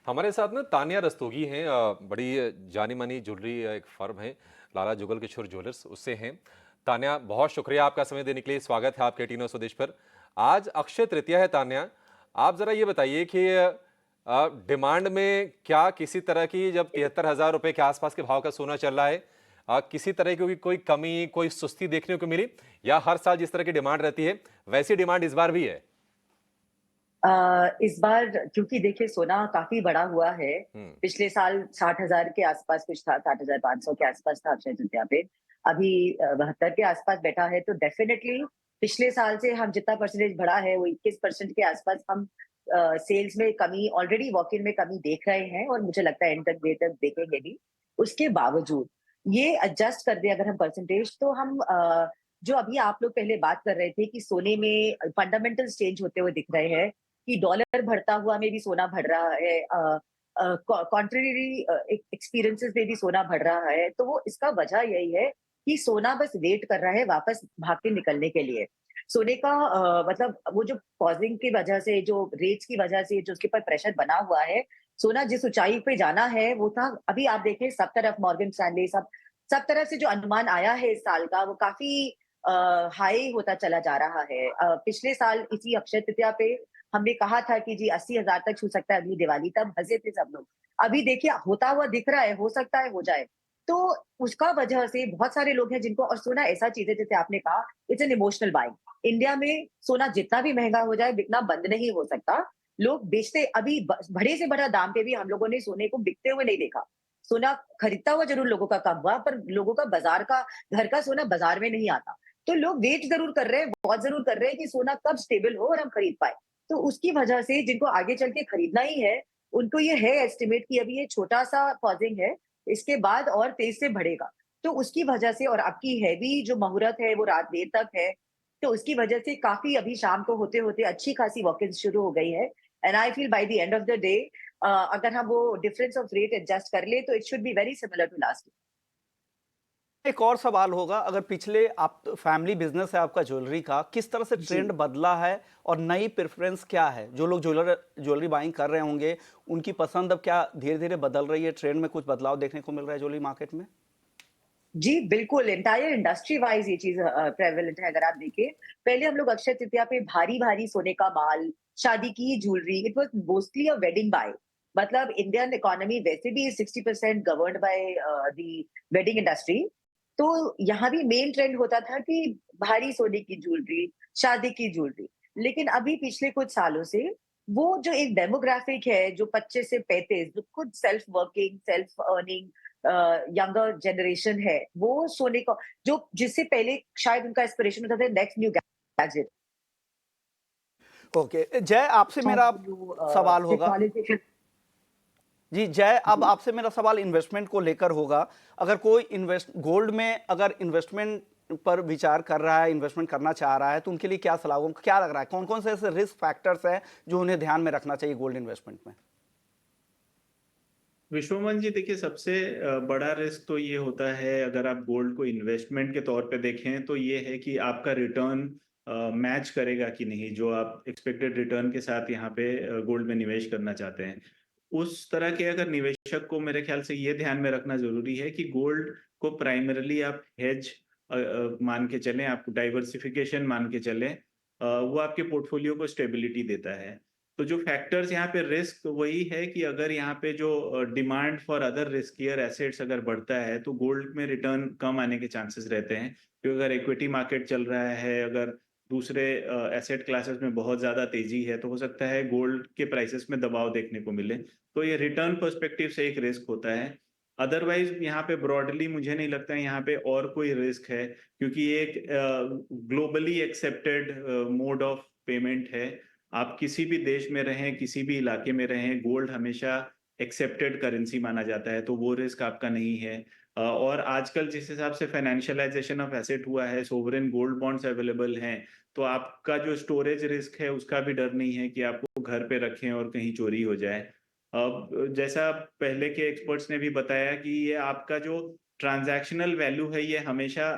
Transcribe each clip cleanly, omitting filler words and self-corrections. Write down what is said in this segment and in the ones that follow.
हमारे साथ ना तानिया रस्तोगी हैं, बड़ी जानी मानी ज्वेलरी एक फर्म है, लाला जुगल किशोर ज्वेलर्स, उससे हैं। तानिया, बहुत शुक्रिया आपका समय देने के लिए। स्वागत है आपके टीनो स्वदेश पर। आज अक्षय तृतीया है तानिया, आप जरा ये बताइए कि डिमांड में क्या किसी तरह की, जब 73,000 रुपए के आसपास के भाव का सोना चल रहा है, किसी तरह की कोई कमी, कोई सुस्ती देखने को मिली, या हर साल जिस तरह की डिमांड रहती है वैसी डिमांड इस बार भी है? इस बार क्योंकि देखिए सोना काफ़ी बढ़ा हुआ है। हम्म। पिछले साल 60,000 के आसपास कुछ था, 60,500 के आसपास था अक्षय तृतीया पे। अभी 72 के आसपास बैठा है, तो डेफ़िनेटली पिछले साल से हम जितना परसेंटेज बढ़ा है, वो 21% के आसपास हम सेल्स में कमी, ऑलरेडी वॉक इन में कमी देख रहे हैं और मुझे लगता है एंड तक देर तक देखेंगे भी। उसके बावजूद ये एडजस्ट कर दें अगर हम परसेंटेज, तो हम जो अभी आप लोग पहले बात कर रहे थे कि सोने में फंडामेंटल्स चेंज होते हुए दिख रहे हैं, कि डॉलर बढ़ता हुआ में भी सोना बढ़ रहा है, कॉन्ट्रेरी एक्सपीरियंसेस में भी सोना बढ़ रहा है, तो वो इसका वजह यही है कि सोना बस वेट कर रहा है वापस भाग के निकलने के लिए। सोने का मतलब वो जो पॉजिंग की वजह से, जो रेट्स की वजह से जो उसके ऊपर प्रेशर बना हुआ है, सोना जिस ऊंचाई पे जाना है वो था। अभी आप देखें सब तरफ मॉर्गन स्टैनली, सब सब तरफ से जो अनुमान आया है इस साल का, वो काफी हाई होता चला जा रहा है। पिछले साल इसी अक्षय तृतीया पे हमने कहा था कि जी 80,000 तक छू सकता है अगली दिवाली, तब हँसे थे सब लोग। अभी देखिए होता हुआ दिख रहा है, हो सकता है हो जाए। तो उसका वजह से बहुत सारे लोग हैं जिनको, और सोना ऐसा चीज़ है जैसे आपने कहा, it's an emotional buying. India में सोना जितना भी महँगा हो जाए, बिकना बंद नहीं हो सकता। लोग बेचते अभी बड़े से बड़ा दाम पे भी हम लोगों ने सोने को बिकते हुए नहीं देखा। सोना खरीदता हुआ ज़रूर लोगों का कम हुआ, पर लोगों का बाज़ार का, घर का सोना बाज़ार में नहीं आता। तो लोग वेट ज़रूर कर रहे हैं, बहुत ज़रूर कर रहे हैं कि सोना कब स्टेबल हो और हम खरीद पाएँ। तो उसकी वजह से जिनको आगे चल के खरीदना ही है, उनको ये है एस्टिमेट कि अभी ये छोटा-सा पॉजिंग है, इसके बाद और तेज़ से बढ़ेगा। तो उसकी वजह से, और आपकी हैवी जो मुहूर्त है वो रात देर तक है, तो उसकी वजह से काफ़ी अभी शाम को होते-होते अच्छी खासी वॉक-इन्स शुरू हो गई है। And I feel by the end of the day अगर हम वो डिफरेंस ऑफ रेट एडजस्ट कर लें, तो it should be very similar to last year. एक और सवाल होगा, अगर पिछले आप फैमिली बिजनेस है आपका ज्वेलरी का, किस तरह से जी। ट्रेंड बदला है और नई प्रेफरेंस क्या है? जो लोग ज्वेलरी बाइंग कर रहे होंगे, उनकी पसंद अब क्या धीरे-धीरे बदल रही है? ट्रेंड में कुछ बदलाव देखने को मिल रहा है ज्वेलरी मार्केट में? जी, बिल्कुल, एंटायर इंडस्ट्री वाइज़ ये चीज़ प्रेवलेंट है अगर आप देखें। पहले हम लोग अक्षय तृतीया पे भारी-भारी सोने का माल, शादी की jewellery, it was mostly a wedding buy. मतलब इंडियन इकोनॉमी वैसे भी 60% governed by the wedding industry. तो यहाँ भी मेन ट्रेंड होता था कि भारी सोने की ज्वेलरी, शादी की ज्वेलरी। लेकिन अभी पिछले कुछ सालों से वो जो एक डेमोग्राफिक है, जो 25 से 35, जो खुद self working, self earning younger generation है, वो सोने को, जो जिससे पहले शायद उनका एस्पिरेशन होता था नेक्स्ट न्यू गैजेट, ओके, जय आपसे मेरा अब न्यू सवाल होगा। टेक्नोलॉजी। जी, जय अब जी। आपसे मेरा सवाल इन्वेस्टमेंट को लेकर होगा। अगर कोई इन्वेस्ट गोल्ड में अगर इन्वेस्टमेंट पर विचार कर रहा है, इन्वेस्टमेंट करना चाह रहा है, तो उनके लिए क्या सलाह होगा? क्या लग रहा है, कौन-कौन से ऐसे रिस्क फैक्टर्स हैं, जो उन्हें ध्यान में रखना चाहिए गोल्ड इन्वेस्टमेंट में? विश्वमन जी, देखिए सबसे बड़ा रिस्क तो ये होता है, अगर आप गोल्ड को इन्वेस्टमेंट के तौर पे देखें तो ये है कि आपका रिटर्न मैच करेगा कि नहीं, जो आप एक्सपेक्टेड रिटर्न के साथ यहाँ पे गोल्ड में निवेश करना चाहते हैं। उस तरह के अगर निवेशक को मेरे ख्याल से ये ध्यान में रखना ज़रूरी है कि गोल्ड को प्राइमरीली आप हेज मान के चलें, आप डाइवर्सिफिकेशन मान के चलें। वो आपके पोर्टफोलियो को स्टेबिलिटी देता है। तो जो फैक्टर्स यहाँ पे रिस्क वही है कि अगर यहाँ पे जो demand for other riskier assets अगर बढ़ता है तो गोल्ड में रिटर्न कम आने के चांसेस रहते हैं, क्योंकि अगर इक्विटी मार्केट चल रहा है, अगर दूसरे एसेट क्लासेस में बहुत ज्यादा तेजी है, तो हो सकता है गोल्ड के प्राइसेस में दबाव देखने को मिले। तो ये रिटर्न पर्सपेक्टिव से एक रिस्क होता है। अदरवाइज यहाँ पे ब्रॉडली मुझे नहीं लगता है यहाँ पे और कोई रिस्क है, क्योंकि ये एक globally accepted mode of payment है। आप किसी भी देश में रहें, किसी भी इलाके में रहें, गोल्ड हमेशा एक्सेप्टेड करेंसी माना जाता है, तो वो रिस्क आपका नहीं है। और आजकल जिस हिसाब से फाइनेंशियलाइजेशन ऑफ एसेट हुआ है, सोवरेन गोल्ड बॉन्ड्स अवेलेबल हैं, तो आपका जो स्टोरेज रिस्क है उसका भी डर नहीं है कि आपको घर पे रखें और कहीं चोरी हो जाए। अब जैसा पहले के एक्सपर्ट्स ने भी बताया कि ये आपका जो ट्रांजैक्शनल वैल्यू है ये हमेशा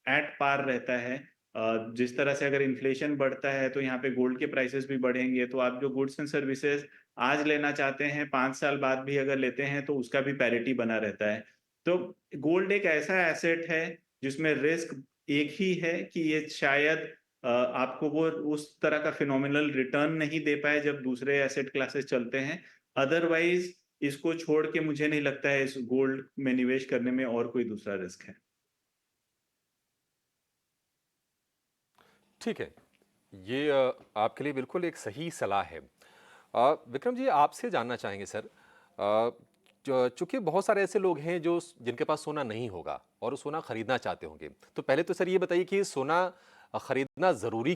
एट पार रहता है। जिस तरह से अगर इन्फ्लेशन बढ़ता है तो यहाँ पे गोल्ड के प्राइसेस भी बढ़ेंगे, तो आप जो गुड्स एंड सर्विसेज आज लेना चाहते हैं 5 साल बाद भी अगर लेते हैं तो उसका भी पैरिटी बना रहता है। तो गोल्ड एक ऐसा एसेट है जिसमें रिस्क एक ही है कि ये शायद आपको वो उस तरह का फिनोमिनल रिटर्न नहीं दे पाए जब दूसरे एसेट क्लासेस चलते हैं। अदरवाइज इसको छोड़ के मुझे नहीं लगता है इस गोल्ड में निवेश करने में और कोई दूसरा रिस्क है। ठीक है, ये आपके लिए बिल्कुल एक सही सलाह है। विक्रम जी, आपसे जानना चाहेंगे सर, चूंकि बहुत सारे ऐसे लोग हैं जो जिनके पास सोना नहीं होगा और वो सोना खरीदना चाहते होंगे, तो पहले तो सर ये बताइए कि सोना खरीदना जरूरी